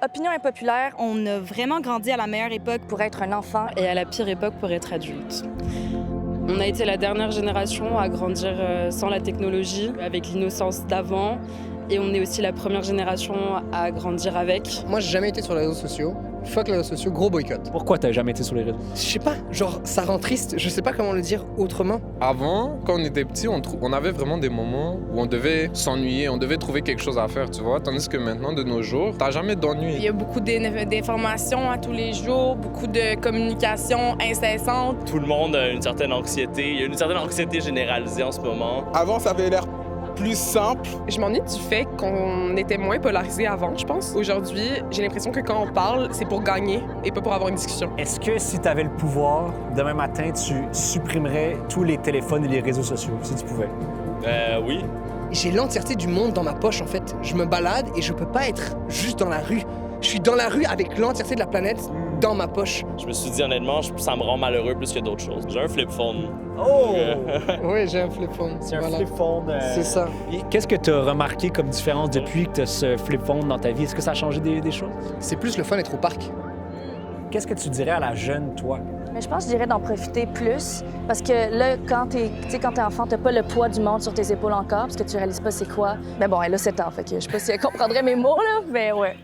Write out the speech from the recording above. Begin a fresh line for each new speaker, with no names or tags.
Opinion impopulaire, on a vraiment grandi à la meilleure époque pour être un enfant.
Et à la pire époque pour être adulte. On a été la dernière génération à grandir sans la technologie, avec l'innocence d'avant. Et on est aussi la première génération à grandir avec.
Moi, j'ai jamais été sur les réseaux sociaux. Fuck les réseaux sociaux, gros boycott.
Pourquoi t'as jamais été sur les réseaux?
Je sais pas, genre, ça rend triste. Je sais pas comment le dire autrement.
Avant, quand on était petit, on avait vraiment des moments où on devait s'ennuyer, on devait trouver quelque chose à faire, tu vois. Tandis que maintenant, de nos jours, t'as jamais d'ennui.
Il y a beaucoup d'informations à tous les jours, beaucoup de communication incessante.
Tout le monde a une certaine anxiété. Il y a une certaine anxiété généralisée en ce moment.
Avant, ça avait l'air plus simple.
Je m'ennuie du fait qu'on était moins polarisé avant, je pense. Aujourd'hui, j'ai l'impression que quand on parle, c'est pour gagner et pas pour avoir une discussion.
Est-ce que si t'avais le pouvoir, demain matin, tu supprimerais tous les téléphones et les réseaux sociaux, si tu pouvais?
Oui.
J'ai l'entièreté du monde dans ma poche, en fait. Je me balade et je peux pas être juste dans la rue. Je suis dans la rue avec l'entièreté de la planète dans ma poche.
Je me suis dit honnêtement, ça me rend malheureux plus que d'autres choses. J'ai un flip phone.
Oh!
Oui, j'ai un flip phone.
C'est un
Voilà.
flip phone.
C'est ça.
Et qu'est-ce que tu as remarqué comme différence depuis que tu as ce flip phone dans ta vie? Est-ce que ça a changé des choses?
C'est plus le fun d'être au parc.
Qu'est-ce que tu dirais à la jeune, toi?
Mais je pense que je dirais d'en profiter plus. Parce que là, quand t'es enfant, t'as pas le poids du monde sur tes épaules encore, parce que tu réalises pas c'est quoi. Mais bon, elle a 7 ans, fait que je sais pas si elle comprendrait mes mots, là, mais ouais.